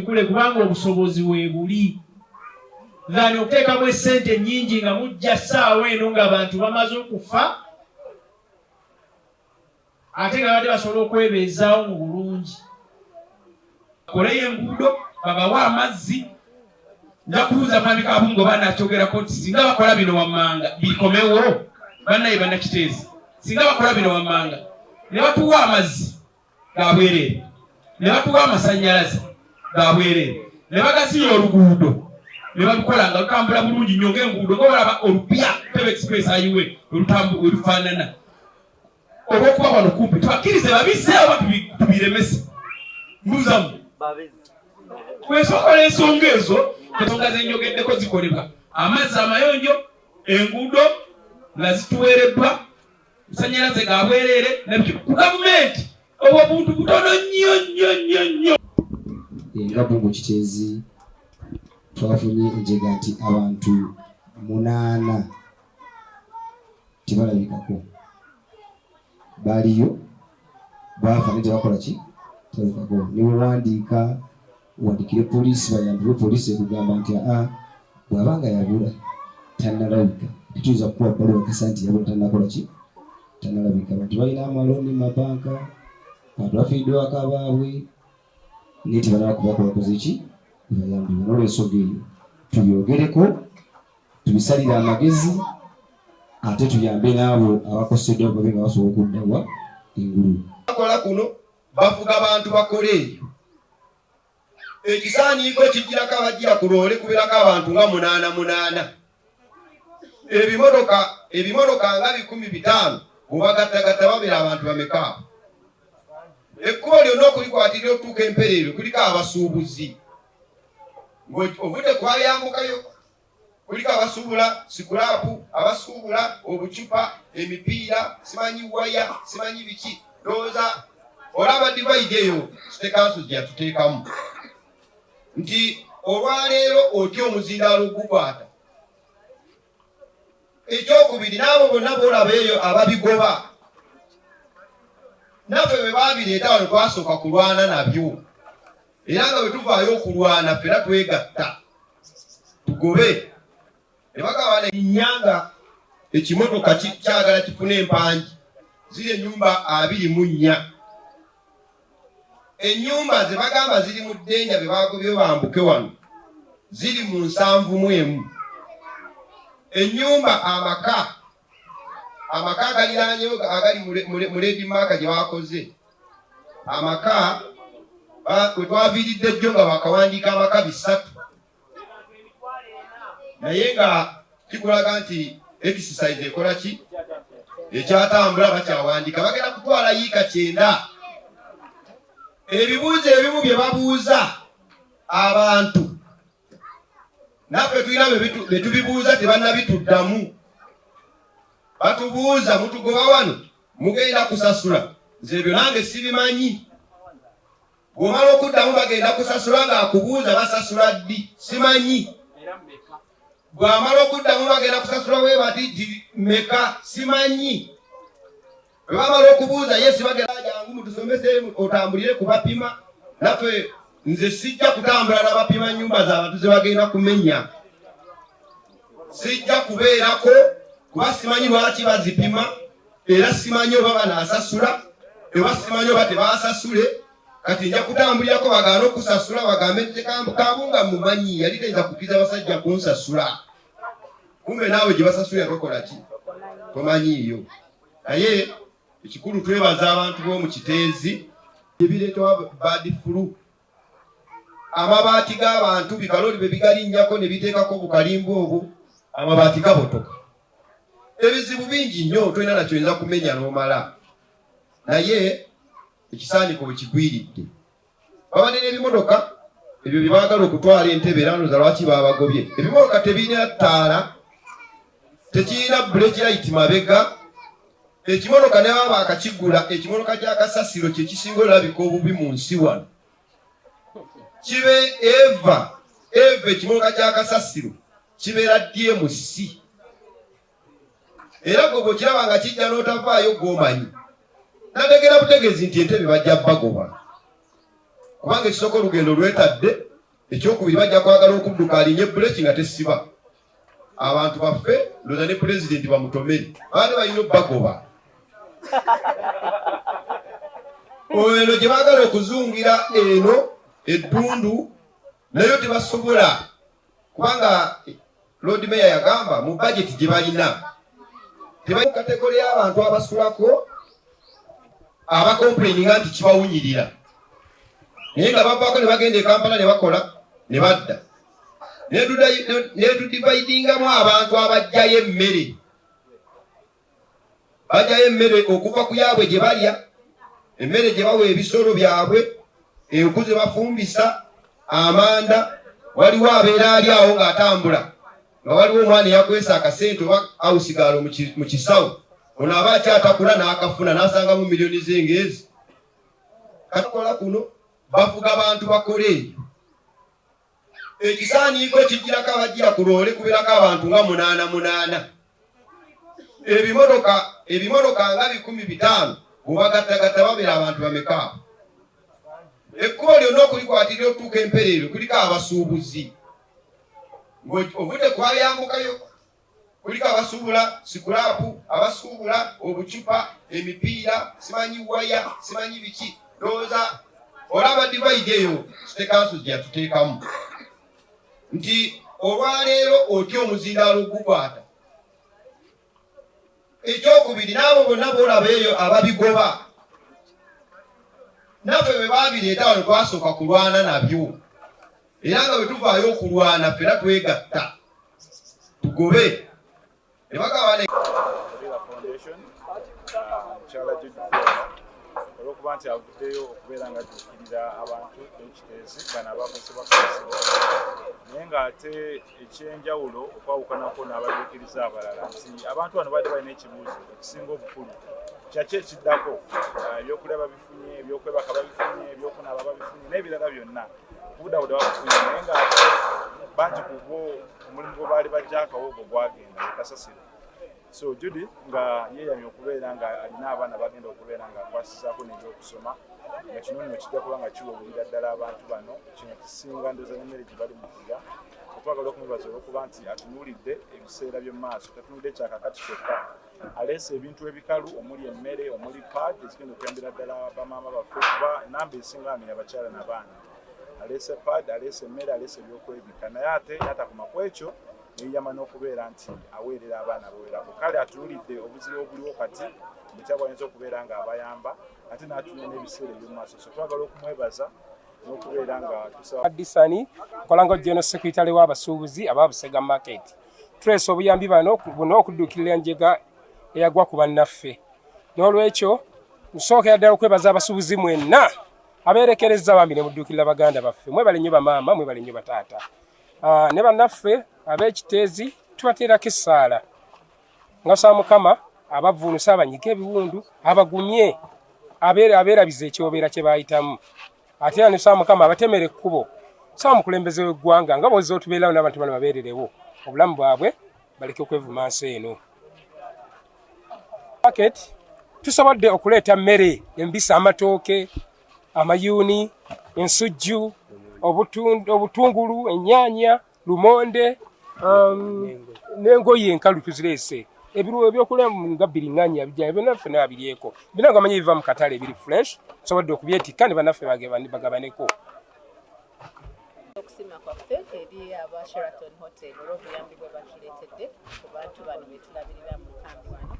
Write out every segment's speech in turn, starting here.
Kule kubanga obusobozi weebuli ngani okuteekamu essente nnyingi nga mujja ssaawa eno ng'abantu bamaze okufa ate nga badde basobola okwebeezaawo mu bulungi. Koleyo enguudo, babawe amazzi. Nja kubuuza mwami Kabungo banakyogerako nti singa bakola bino wammanga bikomewo, bannaye bannakiteezi, singa bakola bino wammanga ne batuwa amazzi ga bwereere, ne batuwa amasannyalaze ga bwereere, ne bagasiya oluguudo ne babikola nga lutambula bulungi nnyo ng'enguudo ng'olaba olupya Pebe Express ayiwe olufaanana. Olw'okuba wano kumpi tubakkirize babisseewo oba tubiremese mbuzamu weesookola ensonga ezo ensonga zenjogeddeko zikolebwa. Amazzi amayonjo, enguudo nga zituweereddwa, amasannyalaze ga bwereere ku gavumenti obwo buntu butono nnyo. Nga Bungo Kiteezi twafunye enjega nti abantu 8 tebalabikako, baliyo bafa ne tebakola ki tebalabikako. Niwe wandiika wandikire poliisi bayambire poliisi ekugamba nti bw'abanga yabula tannalabika tetuyinza kukuwa bbaluwa kasa nti yabula tannakola ki tannalabika. Abantu balina amaloni mu mabanka, abantu bafiiriddwa aka baabwe naye tebalaba kubakoze ki bayambibwa. N'olw'ensonga eyo tubyogereko, tubisalire amagezi, ate tuyambe n'abo abakoseddwa babe nga basobola okuddawa engulu. Bakola kuno bavuga abantu bakole eyo. Ekisaaniiko kijirako abajjira ku loole kubeerako abantu nga 8. Ebimotoka nga 15 bw'obagattagatta babeera abantu bameka? Ekkubo lyonna okulikwatirira okutuuka Empereero kuliko abasuubuzi. Obudde kwayambukayo kuliko abasuubula sikulaapu, abasuubula obucupa, emipiira, simanyi waya, simanyi biki. Ndowooza olaba divide eyo City Council gye yatuteekamu nti olwaleero otya omuzindaalo ogukwata. Ekyokubiri n'abo bonna boolaba eyo ababigoba naffe bwe baabireeta wano twasooka kulwana nabyo, era nga bwe tuvaayo okulwana ffera twegatta tugobe. Ne bagaba ennyanga ekimotoka kyagala kifune empangi ziri ennyumba 24. Ennyumba ze bagamba ziri mu Ddenja be bagobye bambuke wano ziri mu 71. Ennyumba amaka agaliraanyewo agali mu Lady Mark gye bakoze amaka kwe twaviiridde jjo nga bakawandiika amaka 3 naye nga kikulaga nti exercise ekola ki ekyatambula bakyawandiika bagenda kutwala yiika 9. Ebibuuzo ebimu bye babuuza abantu naffe tulina bye tubibuuza tebannabituddamu. Batubuuza mutugoba wano mugenda kusasula, nze ebyo nange sibimanyi. Bw'omala okuddamu bagenda kusasula ng'akubuuza basasula ddi simanyi. Bw'amala okuddamu bagenda kusasula we bati meka simanyi. Bwe bamala okubuuza yesi bagenda jangu mutusomese otambulire kubapima. Naffe nze sijja kutambula n'abapima nnyumba z'abantu ze bagenda kumenya. Sijja kubeerako kuba simanyi lwaki bazipima, era simanyi oba banaasasula, oba simanyi oba tebaasasule. Kati nja kutambulirako bagaana okusasula bagambe nti Kabunga mumanyi yali tayinza kukkiriza basajja kunsasula. Kumbe naawe gye basasulira tokola ki? Tomanyiiyo. Naye ekikulu twebaza abantu b'omu Kiteezi ebireetwa bad flu. Amabaati g'abantu bikalooli bye bigalinnyako ne biteekako bukalimba obwo amabaati gabotoka. Ebizibu bingi nnyo tolina nakyoyinza kumenya n'omala. Naye ekisaaniko bwe kigwiridde babadde n'ebimotoka ebyo bye baagala okutwala Entebbe era ndowooza lwaki baabagobye. Ebimotoka tebirina ttaala, tekirina buleki layiti mabega. Ekimotoka ne baba bakakigula, ekimotoka kya kasasiro kye kisinga olabika obubi mu nsi wano. Kibe eva ekimotoka kya kasasiro kibeera DMC. Era gwe bw'okiraba nga kijja n'otavaayo gw'omanyi nategera butegeezi nti Entebbe bajja bagoba kubanga ekisoko olugendo lwetadde ekyokubiri bajja kwagala okudduka alinye buleki nga tesiba abantu baffe loza ne pulezidenti bamutomere abandi balina bagoba eno gye baagala okuzungira eno eddundu nayo tebasobola kubanga Lord Mayor yagamba mu budget gye balina tebalina kategori y'abantu abasulako abakomplaininga nti kibawunyirira naye nga bavaako ne bagenda e Kampala ne bakola ne badda netudivaidingamu abantu abajjayo emmere bajjayo emmere okuva ku yaabwe gye balya emmere gye bawa ebisolo byabwe enku ze bafumbisa amanda waliwo abeera ali awo ng'atambula nga waliwo omwana eyakwesa akasente oba awusigaalo mu kisawo ono aba akyatakula n'akafuna n'asangamu miliyoni z'engeezi katukola kuno bavuga bantu bakole ekisaaniiko ekijjirako abajjira ku loole kubeerako abantu nga 8 ebimotoka nga 15 bwebagattagatta babeera abantu bameka ekkubo lyonna okulikwatirira okutuuka empereero kuliko abasuubuzi obudde kwayambukayo kuliko abasuubula sikulaapu abasuubula obucupa emipiira simanyi waya simanyi biki ndowooza olaba divide eyo City Council gye yatuteekamu nti olwaleero otya omuzindaalo ogukwata ekyokubiri n'abo bonna boolaba eyo ababigoba naffe bwe baabireeta wano twasooka kulwana nabyo era nga bwe tuvaayo okulwana ffera twegatta tugobe ne bagaba olwokuba nti avuddeyo okubeera nga ajjukirira abantu b'ekiteezi bano abakosebwa kasibwa naye ng'ate ekyenjawulo okwawukanako n'abajuukiriza abalala nti abantu bano badde balina ekibuuzo ekisinga obukulu kyaki ekiddako ebyokulya babifunye ebyokwebaka babifunye ebyokunaaba babifunye n'ebirala byonna budabuda babifunye naye ng'ate bangi ku bo omulimu gwe baali bajjako ogwo gwagenda ekasasiro so Judy nga yeeyamye okubeera nga alina abaana bagenda okubeera nga akwasizaako n'ebyokusoma nga kino nno kijja kuba nga kiwabulira ddala abantu bano kino kisinga ndoza n'emmere gye bali mu kulya otwagala okumubaza olwokuba nti atunuulidde ebiseera by'omu maaso tatunudde kyakakati kyokka aleese ebintu ebikalu omuli emmere omuli pad ezigenda okuyambira ddala bamaama baffe kuba enamba esinga amenya abakyala n'abaana aleese pad aleese emmere aleese ebyokwebika naye ate yatakoma ku ekyo neyama n'okubeera nti aweerera abaana abawerako kale atunulidde obuzibu obuliwo kati mukyabwayinza okubeera nga abayamba ate n'atunula n'ebiseera eby'omumaaso so twagala okumwebaza n'okubeera nga tusaba Disani kolanga General Secretary w'abasuubuzi ababusega market twese obuyambi bano buno okuddukirira njega eyagwa ku bannaffe n'olwekyo nsookera ddala okwebaza abasuubuzi mwenna abeerekereza bambi ne muddukirira baganda baffe mwebale nnyo bamaama mwebale nnyo bataata ne bannaffe ab'ekiteezi tubateerako essaala nga tusaba Mukama abavuunusa abanyiga ebiwundu abagumye abeerabiza ekyobeera kye baayitamu ate era ne tusaba Mukama abatemera ekkubo tusaba mukulembeze w'eggwanga nga bw'ozza otubeerawo n'abantu bano babeererewo obulamu bwabwe baleke okwevuma nsi eno market tusobodde okuleeta mmere embisa amatooke amayuuni ensujju obutungulu ennyaanya lumonde n'engoye enkalu tuzireese ebiruwa ebyokulya nga biriŋŋanya bijja bannaffe n'abiryeko bina nga manyi biva mu katale ebiri fresh tusobodde okubyetikka ne bannaffe bagabaneko okusima kwaffe eri aba Sheraton Hotel olw'obuyambi bwe bakireetedde ku bantu bano be tulabirira mu kambi wano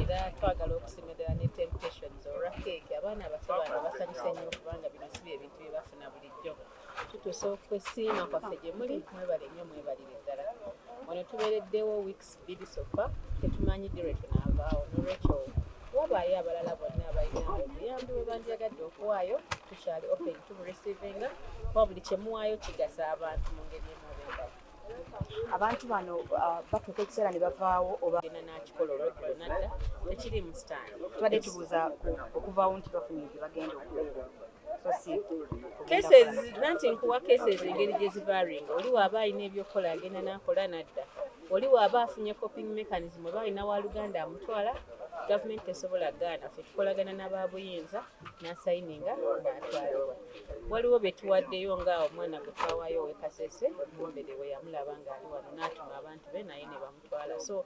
era twagala okusemerera ne temptations olwa keeki abaana abato bano basanyuse nnyo kubanga bino si bye bintu bye bafuna bulijjo tutuuse okwesiima kwaffe gye muli mwebale nnyo mwebalire ddala wano tubeereddewo weeks 2 sofa tetumanyi direct naavaawo n'olwekyo wabaayo abalala bonna abalina obuyambi bwe bandyagadde okuwaayo tukyali open to receiving kuba buli kye muwaayo kigasa abantu mu ngeri emabengao abantu bano batuuka ekiseera ne bavaawo oba genda nakikola olweggulo nadda tekiri mu stand tubadde tubuuza okuvaawo nti bafunye gye bagenda okubeera cases nanti nkuwa cases engeri gye zivaaringa oli waaba alina ebyokukola agenda n'akola nadda oli waaba afunye coping mechanism oba alina waluganda amutwala gavumenti tesobola gaana ffe tukolagana n'ababuyinza n'asayininga n'atwalibwa. Waliwo be tuwaddeyo nga omwana gwe twawaayo ow'e Kasese Mumbere we yamulaba ng'ali wano n'atuma abantu be naye ne bamutwala. So